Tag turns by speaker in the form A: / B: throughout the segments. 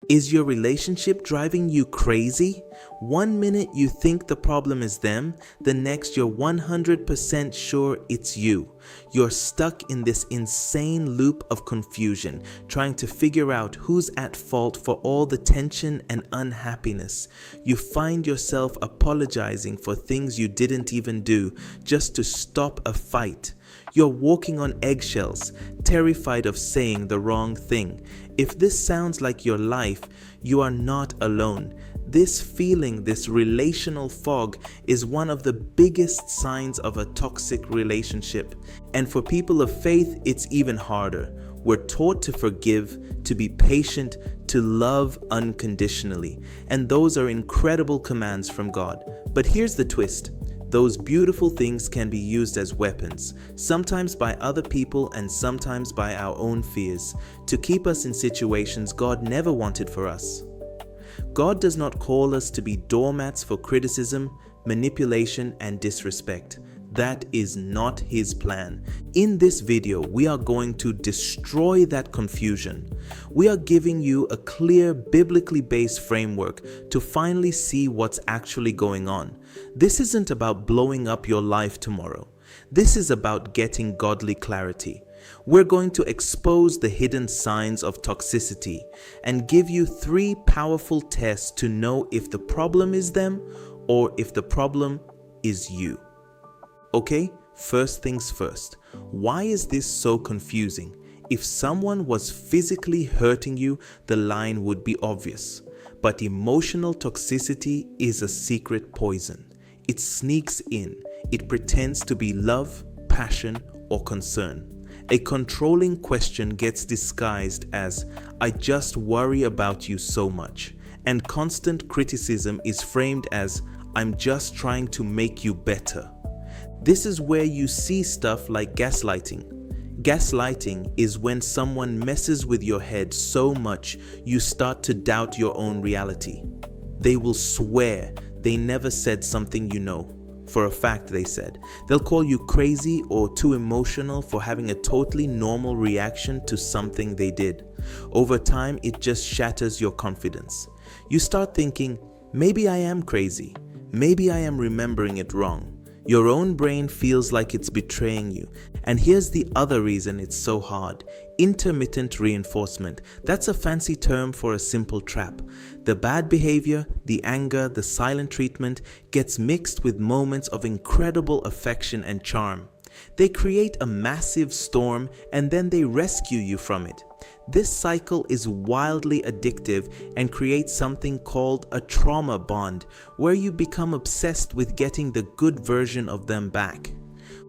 A: Is your relationship driving you crazy? One minute you think the problem is them, the next you're 100% sure it's you. You're stuck in this insane loop of confusion, trying to figure out who's at fault for all the tension and unhappiness. You find yourself apologizing for things you didn't even do just to stop a fight. You're walking on eggshells, terrified of saying the wrong thing. If this sounds like your life, you are not alone. This feeling, this relational fog, is one of the biggest signs of a toxic relationship. And for people of faith, it's even harder. We're taught to forgive, to be patient, to love unconditionally. And those are incredible commands from God. But here's the twist. Those beautiful things can be used as weapons, sometimes by other people and sometimes by our own fears, to keep us in situations God never wanted for us. God does not call us to be doormats for criticism, manipulation, and disrespect. That is not His plan. In this video, we are going to destroy that confusion. We are giving you a clear, biblically based framework to finally see what's actually going on. This isn't about blowing up your life tomorrow. This is about getting godly clarity. We're going to expose the hidden signs of toxicity and give you 3 powerful tests to know if the problem is them or if the problem is you. Okay, first things first. Why is this so confusing? If someone was physically hurting you, the line would be obvious. But emotional toxicity is a secret poison. It sneaks in. It pretends to be love, passion, or concern. A controlling question gets disguised as, "I just worry about you so much." And constant criticism is framed as, "I'm just trying to make you better." This is where you see stuff like gaslighting. Gaslighting is when someone messes with your head so much you start to doubt your own reality. They will swear they never said something you know. For a fact they said. They'll call you crazy or too emotional for having a totally normal reaction to something they did. Over time, it just shatters your confidence. You start thinking, maybe I am crazy. Maybe I am remembering it wrong. Your own brain feels like it's betraying you. And here's the other reason it's so hard. Intermittent reinforcement. That's a fancy term for a simple trap. The bad behavior, the anger, the silent treatment gets mixed with moments of incredible affection and charm. They create a massive storm and then they rescue you from it. This cycle is wildly addictive and creates something called a trauma bond, where you become obsessed with getting the good version of them back.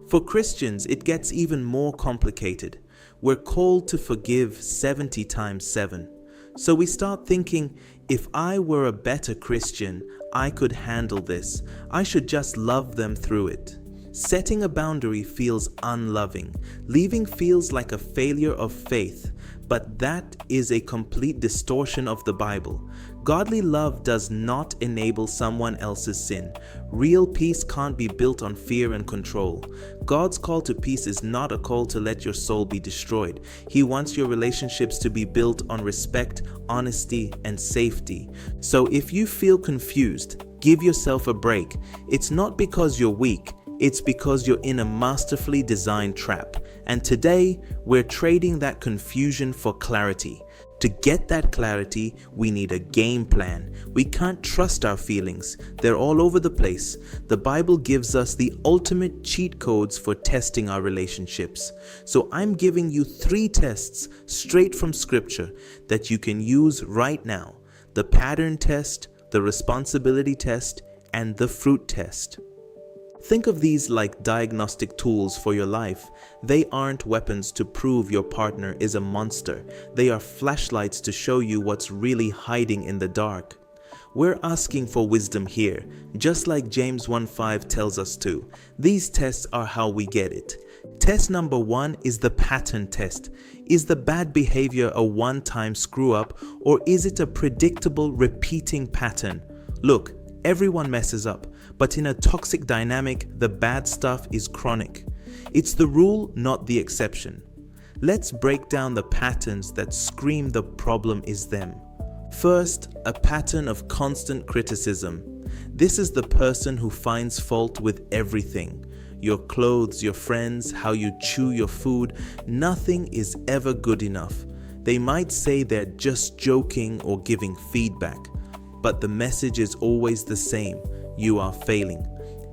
A: For Christians, it gets even more complicated. We're called to forgive 70 times 7. So we start thinking, if I were a better Christian, I could handle this. I should just love them through it. Setting a boundary feels unloving. Leaving feels like a failure of faith. But that is a complete distortion of the Bible. Godly love does not enable someone else's sin. Real peace can't be built on fear and control. God's call to peace is not a call to let your soul be destroyed. He wants your relationships to be built on respect, honesty, and safety. So if you feel confused, give yourself a break. It's not because you're weak. It's because you're in a masterfully designed trap. And today, we're trading that confusion for clarity. To get that clarity, we need a game plan. We can't trust our feelings. They're all over the place. The Bible gives us the ultimate cheat codes for testing our relationships. So I'm giving you 3 tests straight from Scripture that you can use right now. The pattern test, the responsibility test, and the fruit test. Think of these like diagnostic tools for your life. They aren't weapons to prove your partner is a monster. They are flashlights to show you what's really hiding in the dark. We're asking for wisdom here, just like James 1:5 tells us to. These tests are how we get it. Test number 1 is the pattern test. Is the bad behavior a one-time screw-up, or is it a predictable, repeating pattern? Look, everyone messes up, but in a toxic dynamic, the bad stuff is chronic. It's the rule, not the exception. Let's break down the patterns that scream the problem is them. First, a pattern of constant criticism. This is the person who finds fault with everything. Your clothes, your friends, how you chew your food, nothing is ever good enough. They might say they're just joking or giving feedback, but the message is always the same: you are failing.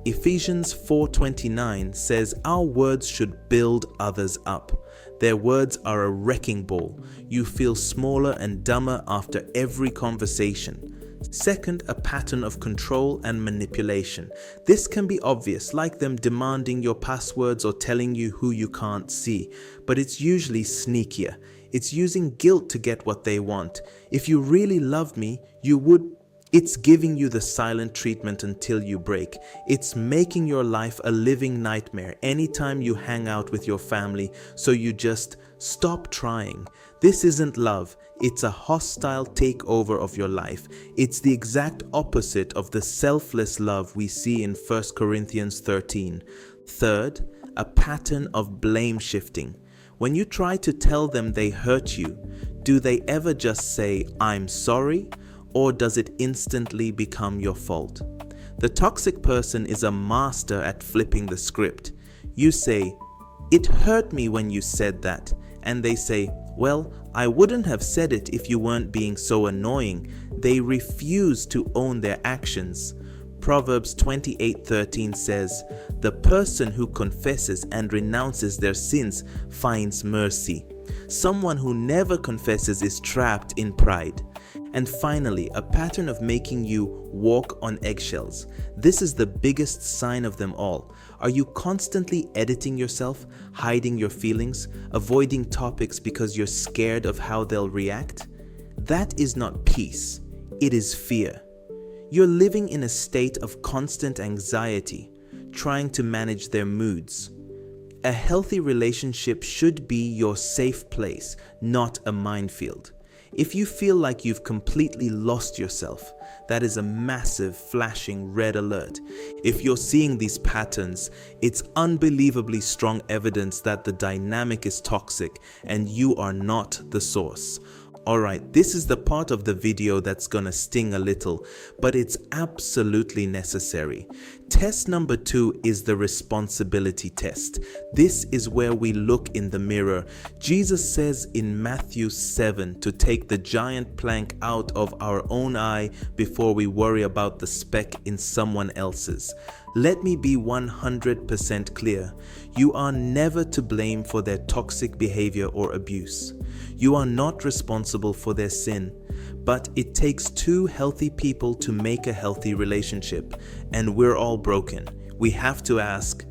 A: Ephesians 4:29 says our words should build others up. Their words are a wrecking ball. You feel smaller and dumber after every conversation. Second, a pattern of control and manipulation. This can be obvious, like them demanding your passwords or telling you who you can't see, but it's usually sneakier. It's using guilt to get what they want. If you really loved me, you would. It's giving you the silent treatment until you break. It's making your life a living nightmare anytime you hang out with your family, so you just stop trying. This isn't love. It's a hostile takeover of your life. It's the exact opposite of the selfless love we see in 1 Corinthians 13. Third, a pattern of blame shifting. When you try to tell them they hurt you, do they ever just say, "I'm sorry"? Or does it instantly become your fault? The toxic person is a master at flipping the script. You say, "It hurt me when you said that." And they say, "Well, I wouldn't have said it if you weren't being so annoying." They refuse to own their actions. Proverbs 28:13 says, "The person who confesses and renounces their sins finds mercy." Someone who never confesses is trapped in pride. And finally, a pattern of making you walk on eggshells. This is the biggest sign of them all. Are you constantly editing yourself, hiding your feelings, avoiding topics because you're scared of how they'll react? That is not peace, it is fear. You're living in a state of constant anxiety, trying to manage their moods. A healthy relationship should be your safe place, not a minefield. If you feel like you've completely lost yourself, that is a massive flashing red alert. If you're seeing these patterns, it's unbelievably strong evidence that the dynamic is toxic and you are not the source. Alright, this is the part of the video that's gonna sting a little, but it's absolutely necessary. Test number 2 is the responsibility test. This is where we look in the mirror. Jesus says in Matthew 7 to take the giant plank out of our own eye before we worry about the speck in someone else's. Let me be 100% clear. You are never to blame for their toxic behavior or abuse. You are not responsible for their sin, but it takes two healthy people to make a healthy relationship, and we're all broken. We have to ask,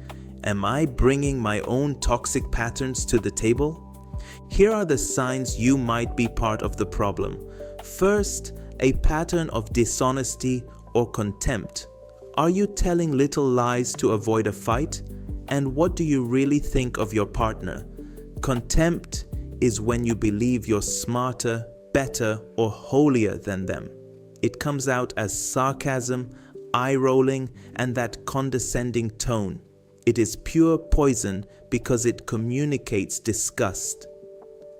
A: am I bringing my own toxic patterns to the table? Here are the signs you might be part of the problem. First, a pattern of dishonesty or contempt. Are you telling little lies to avoid a fight? And what do you really think of your partner? Contempt is when you believe you're smarter, better, or holier than them. It comes out as sarcasm, eye-rolling, and that condescending tone. It is pure poison because it communicates disgust.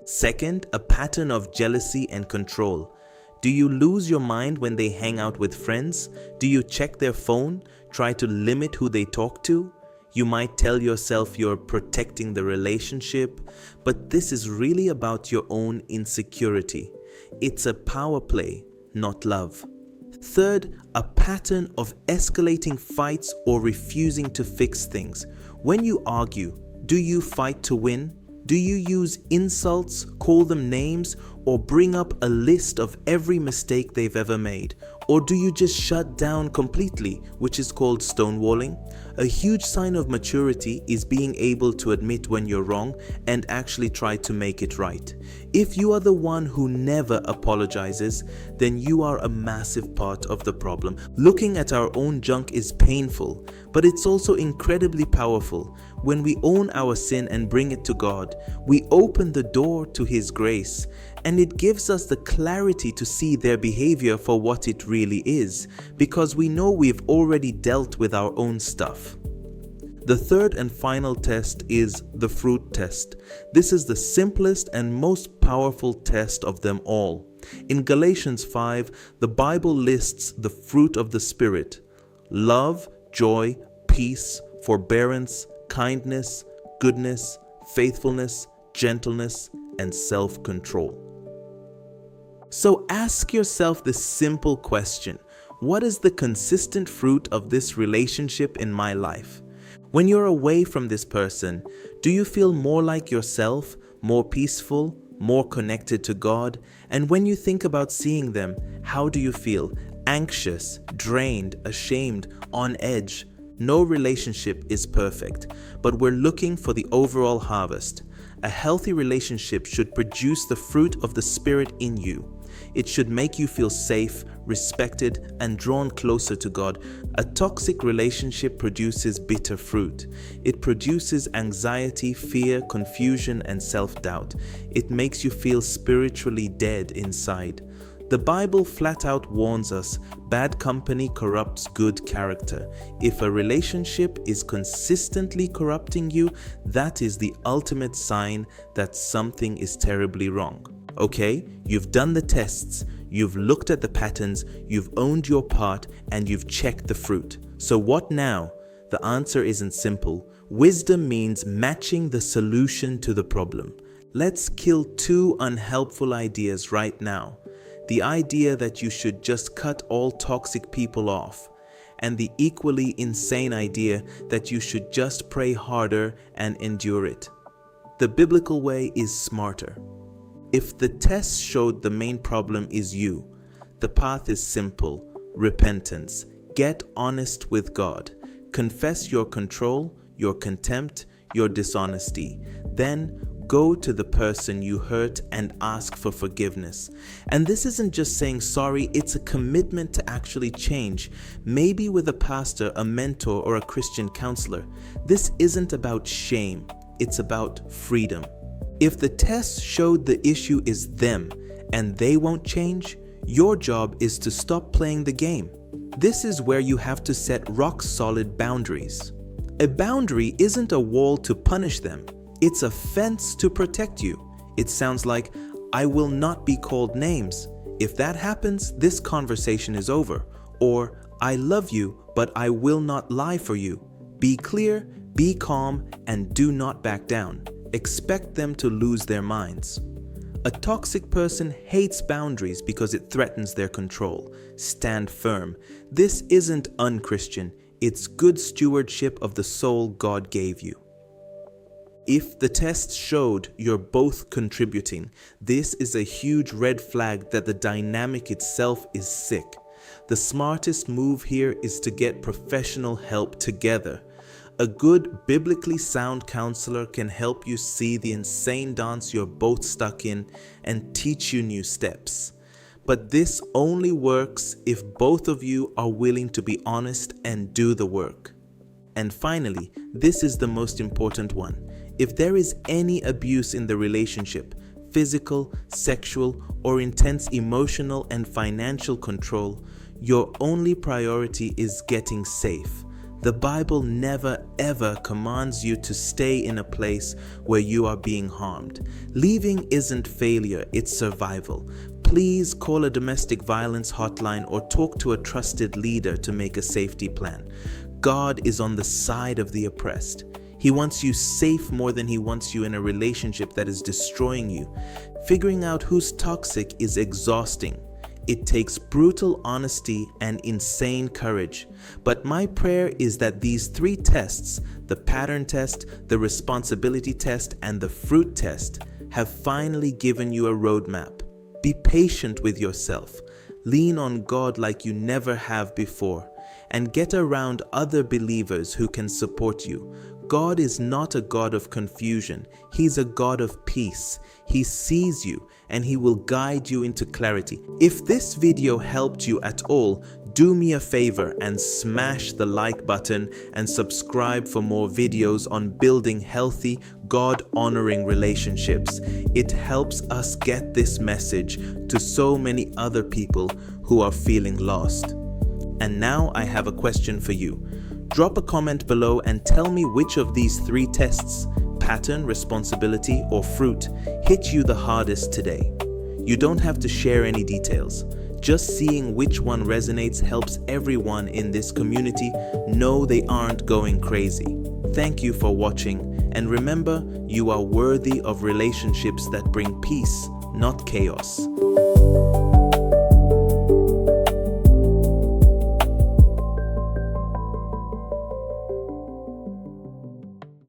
A: Second, a pattern of jealousy and control. Do you lose your mind when they hang out with friends? Do you check their phone? Try to limit who they talk to? You might tell yourself you're protecting the relationship, but this is really about your own insecurity. It's a power play, not love. Third, a pattern of escalating fights or refusing to fix things. When you argue, do you fight to win? Do you use insults, call them names, or bring up a list of every mistake they've ever made? Or do you just shut down completely, which is called stonewalling? A huge sign of maturity is being able to admit when you're wrong and actually try to make it right. If you are the one who never apologizes, then you are a massive part of the problem. Looking at our own junk is painful, but it's also incredibly powerful. When we own our sin and bring it to God, we open the door to His grace, and it gives us the clarity to see their behavior for what it really is, because we know we've already dealt with our own stuff. The third and final test is the fruit test. This is the simplest and most powerful test of them all. In Galatians 5, the Bible lists the fruit of the Spirit: love, joy, peace, forbearance, kindness, goodness, faithfulness, gentleness, and self-control. So ask yourself this simple question: what is the consistent fruit of this relationship in my life? When you're away from this person, do you feel more like yourself, more peaceful, more connected to God? And when you think about seeing them, how do you feel? Anxious, drained, ashamed, on edge? No relationship is perfect, but we're looking for the overall harvest. A healthy relationship should produce the fruit of the Spirit in you. It should make you feel safe, respected, and drawn closer to God. A toxic relationship produces bitter fruit. It produces anxiety, fear, confusion, and self-doubt. It makes you feel spiritually dead inside. The Bible flat out warns us, bad company corrupts good character. If a relationship is consistently corrupting you, that is the ultimate sign that something is terribly wrong. Okay, you've done the tests, you've looked at the patterns, you've owned your part, and you've checked the fruit. So what now? The answer isn't simple. Wisdom means matching the solution to the problem. Let's kill two unhelpful ideas right now. The idea that you should just cut all toxic people off, and the equally insane idea that you should just pray harder and endure it. The biblical way is smarter. If the test showed the main problem is you, the path is simple: repentance. Get honest with God. Confess your control, your contempt, your dishonesty. Then go to the person you hurt and ask for forgiveness. And this isn't just saying sorry, it's a commitment to actually change. Maybe with a pastor, a mentor, or a Christian counselor. This isn't about shame, it's about freedom. If the test showed the issue is them and they won't change, your job is to stop playing the game. This is where you have to set rock-solid boundaries. A boundary isn't a wall to punish them. It's a fence to protect you. It sounds like, I will not be called names. If that happens, this conversation is over. Or, I love you, but I will not lie for you. Be clear, be calm, and do not back down. Expect them to lose their minds. A toxic person hates boundaries because it threatens their control. Stand firm. This isn't unchristian. It's good stewardship of the soul God gave you. If the test showed you're both contributing, this is a huge red flag that the dynamic itself is sick. The smartest move here is to get professional help together. A good, biblically sound counselor can help you see the insane dance you're both stuck in and teach you new steps. But this only works if both of you are willing to be honest and do the work. And finally, this is the most important one. If there is any abuse in the relationship, physical, sexual, or intense emotional and financial control, your only priority is getting safe. The Bible never ever commands you to stay in a place where you are being harmed. Leaving isn't failure, it's survival. Please call a domestic violence hotline or talk to a trusted leader to make a safety plan. God is on the side of the oppressed. He wants you safe more than he wants you in a relationship that is destroying you. Figuring out who's toxic is exhausting. It takes brutal honesty and insane courage. But my prayer is that these three tests, the pattern test, the responsibility test, and the fruit test, have finally given you a roadmap. Be patient with yourself. Lean on God like you never have before. And get around other believers who can support you. God is not a God of confusion. He's a God of peace. He sees you and he will guide you into clarity. If this video helped you at all, do me a favor and smash the like button and subscribe for more videos on building healthy, God-honoring relationships. It helps us get this message to so many other people who are feeling lost. And now I have a question for you. Drop a comment below and tell me which of these 3 tests, pattern, responsibility, or fruit, hit you the hardest today. You don't have to share any details. Just seeing which one resonates helps everyone in this community know they aren't going crazy. Thank you for watching, and remember, you are worthy of relationships that bring peace, not chaos.